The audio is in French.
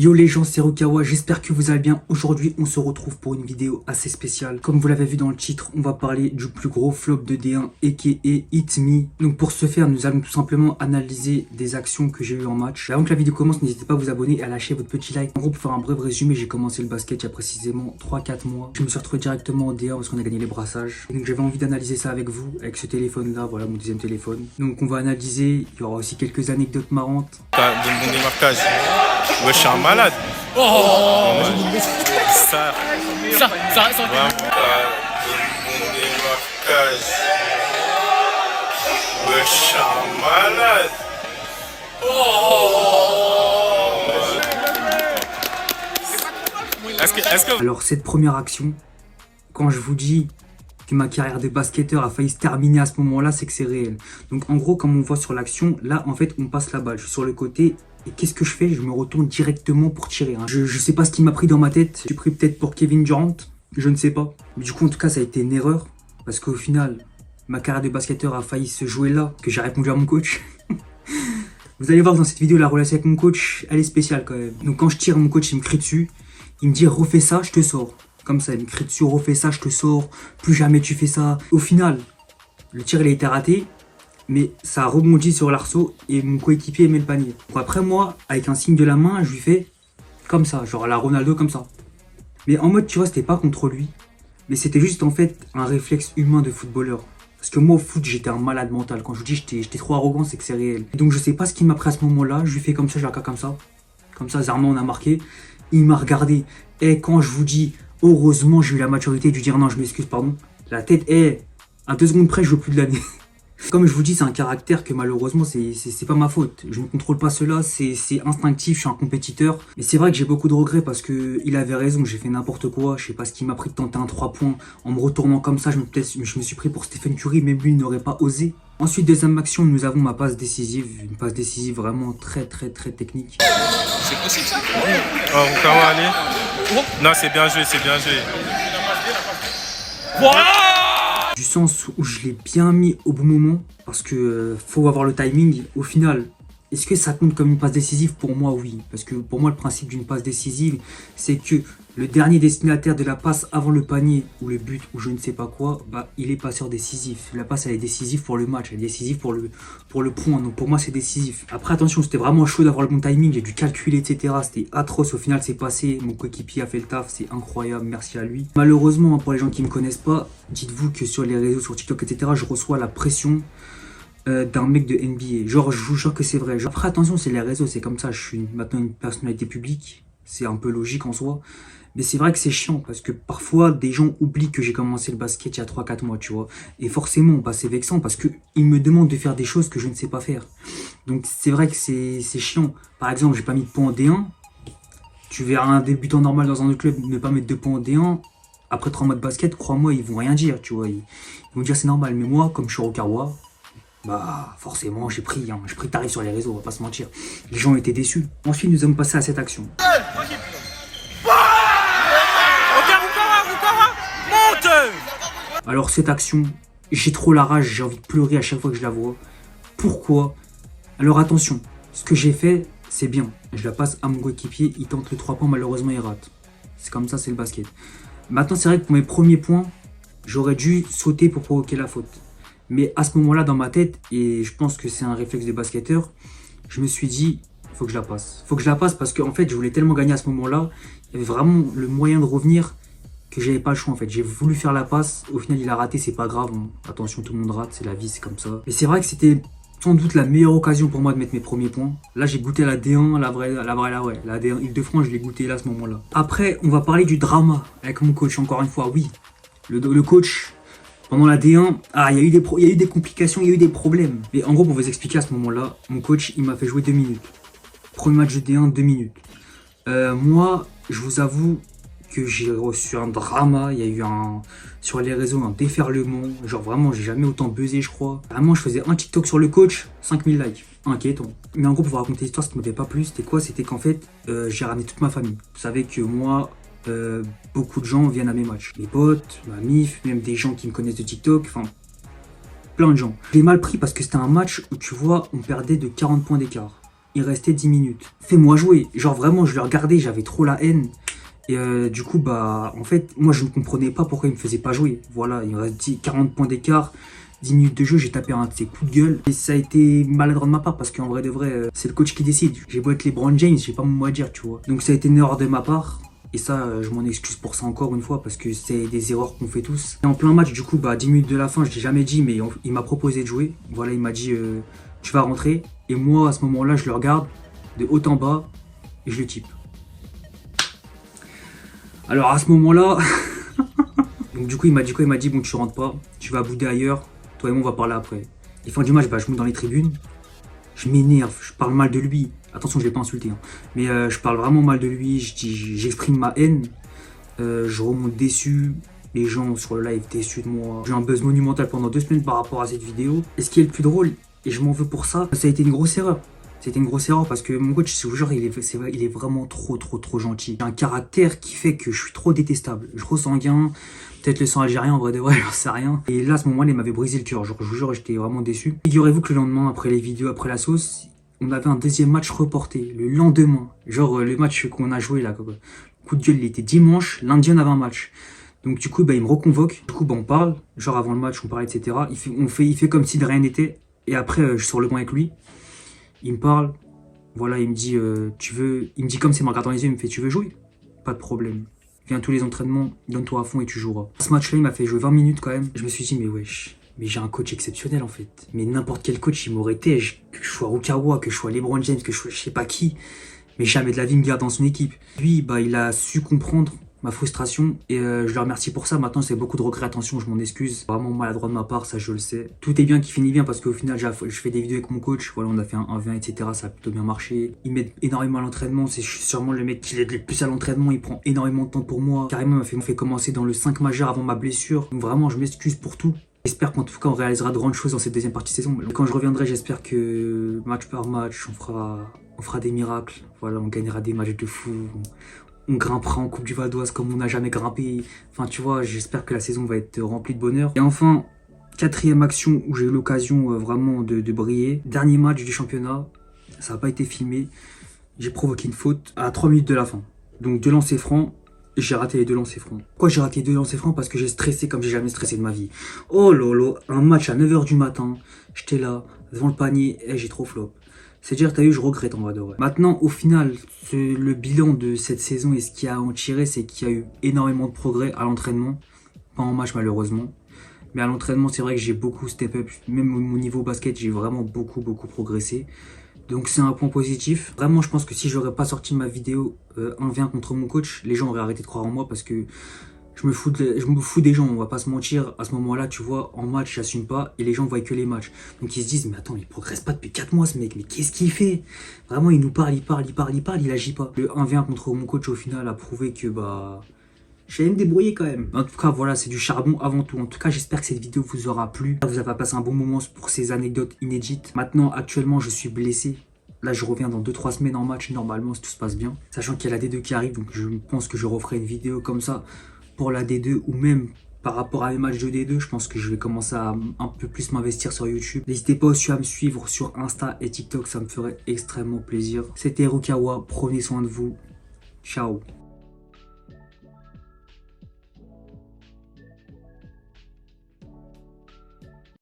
Yo les gens, c'est Rukawa, j'espère que vous allez bien. Aujourd'hui, on se retrouve pour une vidéo assez spéciale. Comme vous l'avez vu dans le titre, on va parler du plus gros flop de D1, aka Hit Me. Donc pour ce faire, nous allons tout simplement analyser des actions que j'ai eues en match. Et avant que la vidéo commence, n'hésitez pas à vous abonner et à lâcher votre petit like. En gros, pour faire un bref résumé, j'ai commencé le basket il y a précisément 3-4 mois. Je me suis retrouvé directement en D1 parce qu'on a gagné les brassages. Et donc j'avais envie d'analyser ça avec vous, avec ce téléphone-là, voilà mon deuxième téléphone. Donc on va analyser, il y aura aussi quelques anecdotes marrantes. De mon démarquage. Ouais, je suis un malade. Oh, Ça, vraiment, de mon démarquage. Ouais, je suis un malade. Est-ce que... Alors cette première action, quand je vous dis que ma carrière de basketteur a failli se terminer à ce moment-là, c'est que c'est réel. Donc en gros, comme on voit sur l'action, là en fait on passe la balle, je suis sur le côté. Et qu'est-ce que je fais? Je me retourne directement pour tirer. Je sais pas ce qui m'a pris dans ma tête. J'ai pris peut-être pour Kevin Durant. Je ne sais pas. Mais du coup, en tout cas, ça a été une erreur. Parce qu'au final, ma carrière de basketteur a failli se jouer là. Que j'ai répondu à mon coach. Vous allez voir dans cette vidéo, la relation avec mon coach, elle est spéciale quand même. Donc quand je tire, mon coach, il me crie dessus. Il me dit, refais ça, je te sors. Comme ça, il me crie dessus, refais ça, je te sors. Plus jamais tu fais ça. Au final, le tir, il a été raté. Mais ça a rebondi sur l'arceau et mon coéquipier met le panier. Donc après moi, avec un signe de la main, je lui fais comme ça, genre à la Ronaldo comme ça. Mais en mode, tu vois, c'était pas contre lui. Mais c'était juste en fait un réflexe humain de footballeur. Parce que moi au foot, j'étais un malade mental. Quand je vous dis j'étais trop arrogant, c'est que c'est réel. Donc je sais pas ce qu'il m'a pris à ce moment-là. Je lui fais comme ça, je la comme ça. Comme ça, Zarma, on a marqué. Il m'a regardé. Et quand je vous dis, heureusement, j'ai eu la maturité de lui dire non, je m'excuse, pardon. La tête est à 2 secondes près, je veux plus de l'année. Comme je vous dis, c'est un caractère que malheureusement, c'est pas ma faute. Je ne contrôle pas cela, c'est instinctif, je suis un compétiteur. Mais c'est vrai que j'ai beaucoup de regrets parce que il avait raison, j'ai fait n'importe quoi. Je sais pas ce qui m'a pris de tenter un 3 points. En me retournant comme ça, je me suis pris pour Stephen Curry, même lui, il n'aurait pas osé. Ensuite, deuxième action, nous avons ma passe décisive. Une passe décisive vraiment très technique. c'est possible ça? Oh, Rukawa, allez. Non, c'est bien joué, c'est bien joué. Voilà. Du sens où je l'ai bien mis au bon moment, parce que faut avoir le timing. Au final, est-ce que ça compte comme une passe décisive? Pour moi, oui. Parce que pour moi, le principe d'une passe décisive, c'est que le dernier destinataire de la passe avant le panier, ou le but, ou je ne sais pas quoi, bah, il est passeur décisif. La passe, elle est décisive pour le match, elle est décisive pour le point. Donc pour moi, c'est décisif. Après, attention, c'était vraiment chaud d'avoir le bon timing, j'ai dû calculer, etc. C'était atroce. Au final, c'est passé. Mon coéquipier a fait le taf, c'est incroyable, merci à lui. Malheureusement, pour les gens qui ne me connaissent pas, dites-vous que sur les réseaux, sur TikTok, etc., je reçois la pression d'un mec de NBA. Genre, je vous jure que c'est vrai. Genre, après, attention, c'est les réseaux, c'est comme ça. Je suis maintenant une personnalité publique. C'est un peu logique en soi. Mais c'est vrai que c'est chiant parce que parfois, des gens oublient que j'ai commencé le basket il y a 3-4 mois, tu vois. Et forcément, bah, c'est vexant parce qu'ils me demandent de faire des choses que je ne sais pas faire. Donc, c'est vrai que c'est chiant. Par exemple, j'ai pas mis de points en D1. Tu verras un débutant normal dans un autre club ne pas mettre de points en D1. Après 3 mois de basket, crois-moi, ils vont rien dire, tu vois. Ils vont dire c'est normal. Mais moi, comme je suis Rukawa, bah forcément j'ai pris tarif sur les réseaux, on va pas se mentir. Les gens étaient déçus. Ensuite nous allons passer à cette action. Alors cette action, j'ai trop la rage, j'ai envie de pleurer à chaque fois que je la vois. Pourquoi? Alors attention, ce que j'ai fait, c'est bien. Je la passe à mon coéquipier, il tente le 3 points, malheureusement il rate. C'est comme ça, c'est le basket. Maintenant c'est vrai que pour mes premiers points, j'aurais dû sauter pour provoquer la faute. Mais à ce moment-là, dans ma tête, et je pense que c'est un réflexe de basketteur, je me suis dit, faut que je la passe. Faut que je la passe parce qu'en fait, je voulais tellement gagner à ce moment-là. Il y avait vraiment le moyen de revenir que j'avais pas le choix en fait. J'ai voulu faire la passe, au final il a raté, c'est pas grave. Attention, tout le monde rate, c'est la vie, c'est comme ça. Mais c'est vrai que c'était sans doute la meilleure occasion pour moi de mettre mes premiers points. Là, j'ai goûté la D1, la vraie, ouais. La D1 Île-de-France, je l'ai goûté là à ce moment-là. Après, on va parler du drama avec mon coach, encore une fois, oui. Le coach... Pendant la D1, il y a eu des complications, il y a eu des problèmes. Mais en gros, pour vous expliquer à ce moment-là, mon coach, il m'a fait jouer 2 minutes. Premier match de D1, 2 minutes. Moi, je vous avoue que j'ai reçu un drama. Il y a eu sur les réseaux un déferlement. Genre vraiment, j'ai jamais autant buzzé, je crois. Vraiment, je faisais un TikTok sur le coach, 5000 likes. Inquiétant. Mais en gros, pour vous raconter l'histoire, ce qui ne m'avait pas plu, c'était quoi? C'était qu'en fait, j'ai ramené toute ma famille. Vous savez que moi... beaucoup de gens viennent à mes matchs. Mes potes, ma mif, même des gens qui me connaissent de TikTok, enfin plein de gens. Je l'ai mal pris parce que c'était un match où tu vois, on perdait de 40 points d'écart. il restait 10 minutes. Fais-moi jouer. Genre vraiment, je le regardais, j'avais trop la haine. Et du coup, bah, en fait, moi, je ne comprenais pas pourquoi il me faisait pas jouer. Voilà, il me reste 40 points d'écart, 10 minutes de jeu, j'ai tapé un de ses coups de gueule. Et ça a été maladroit de ma part parce qu'en vrai de vrai, c'est le coach qui décide. J'ai beau être LeBron James, j'ai pas mon mot à dire, tu vois. Donc ça a été une erreur de ma part. Et ça, je m'en excuse pour ça encore une fois parce que c'est des erreurs qu'on fait tous. Et en plein match, du coup, bah, 10 minutes de la fin, je l'ai jamais dit, mais il m'a proposé de jouer. Voilà, il m'a dit, tu vas rentrer. Et moi, à ce moment-là, je le regarde de haut en bas et je le type. Alors à ce moment-là, donc du coup il m'a dit quoi? Il m'a dit bon tu rentres pas, tu vas bouder ailleurs, toi et moi on va parler après. Et fin du match, bah, je monte dans les tribunes, je m'énerve, je parle mal de lui. Attention je l'ai pas insulté, hein. Mais je parle vraiment mal de lui, j'exprime ma haine, je remonte déçu, les gens sur le live déçus de moi. J'ai eu un buzz monumental pendant 2 semaines par rapport à cette vidéo. Et ce qui est le plus drôle, et je m'en veux pour ça, ça a été une grosse erreur. C'était une grosse erreur parce que mon coach, ce genre, il est vraiment trop gentil. J'ai un caractère qui fait que je suis trop détestable. Je sanguin, peut-être le sang algérien en vrai de vrai, j'en sais rien. Et là, à ce moment-là, il m'avait brisé le cœur. Genre, je vous jure, j'étais vraiment déçu. Figurez-vous que le lendemain, après les vidéos, après la sauce, on avait un deuxième match reporté. Le lendemain. Genre, le match qu'on a joué là. Coup de gueule, il était dimanche. Lundi, on avait un match. Donc du coup, bah, il me reconvoque. Du coup, bah, on parle. Genre, avant le match, on parlait, etc. Il fait comme si de rien n'était. Et après, je sors le banc avec lui. Il me parle, voilà, il me dit, il me dit comme c'est me regarde dans les yeux, il me fait, tu veux jouer? Pas de problème. Viens à tous les entraînements, donne-toi à fond et tu joueras. Ce match-là, il m'a fait jouer 20 minutes quand même. Je me suis dit, mais wesh, mais j'ai un coach exceptionnel en fait. Mais n'importe quel coach, il m'aurait tège. Que je sois Rukawa, que je sois LeBron James, que je sois je sais pas qui. Mais jamais de la vie me garde dans son équipe. Lui, bah, il a su comprendre ma frustration et je le remercie pour ça. Maintenant, c'est beaucoup de regrets, attention, je m'en excuse. Vraiment maladroit de ma part, ça je le sais. Tout est bien qui finit bien parce qu'au final, je fais des vidéos avec mon coach. Voilà, on a fait un 1v1, etc. Ça a plutôt bien marché. Il m'aide énormément à l'entraînement. C'est sûrement le mec qui l'aide le plus à l'entraînement. Il prend énormément de temps pour moi. Carrément, il m'a fait commencer dans le 5 majeur avant ma blessure. Donc vraiment, je m'excuse pour tout. J'espère qu'en tout cas, on réalisera de grandes choses dans cette deuxième partie de saison. Quand je reviendrai, j'espère que match par match, on fera des miracles. Voilà, on gagnera des matchs de fou. On grimpera en Coupe du Val d'Oise comme on n'a jamais grimpé. Enfin, tu vois, j'espère que la saison va être remplie de bonheur. Et enfin, 4e action où j'ai eu l'occasion vraiment de briller. Dernier match du championnat, ça n'a pas été filmé. J'ai provoqué une faute à 3 minutes de la fin. Donc 2 lancers francs, j'ai raté les 2 lancers francs. Pourquoi j'ai raté les 2 lancers francs? Parce que j'ai stressé comme j'ai jamais stressé de ma vie. Oh lolo, un match à 9 h du matin, j'étais là, devant le panier, et j'ai trop flop. C'est dire, t'as vu, je regrette en vrai de vrai. Maintenant, au final, le bilan de cette saison et ce qu'il y a à en tirer, c'est qu'il y a eu énormément de progrès à l'entraînement. Pas en match malheureusement. Mais à l'entraînement, c'est vrai que j'ai beaucoup step up. Même au niveau basket, j'ai vraiment beaucoup progressé. Donc c'est un point positif. Vraiment, je pense que si j'aurais pas sorti ma vidéo 1v1 contre mon coach, les gens auraient arrêté de croire en moi parce que je me fous des gens, on va pas se mentir. À ce moment-là, tu vois, en match, j'assume pas et les gens voient que les matchs. Donc ils se disent, mais attends, il progresse pas depuis 4 mois ce mec, mais qu'est-ce qu'il fait? Vraiment, il nous parle, il agit pas. Le 1v1 contre mon coach, au final, a prouvé que bah, j'ai me débrouiller quand même. En tout cas, voilà, c'est du charbon avant tout. En tout cas, j'espère que cette vidéo vous aura plu. Vous avez passé un bon moment pour ces anecdotes inédites. Maintenant, actuellement, je suis blessé. Là, je reviens dans 2-3 semaines en match, normalement, si tout se passe bien. Sachant qu'il y a la D2 qui arrive, donc je pense que je referai une vidéo comme ça pour la D2 ou même par rapport à mes matchs de D2, je pense que je vais commencer à un peu plus m'investir sur YouTube. N'hésitez pas aussi à me suivre sur Insta et TikTok, ça me ferait extrêmement plaisir. C'était Rukawa, prenez soin de vous. Ciao.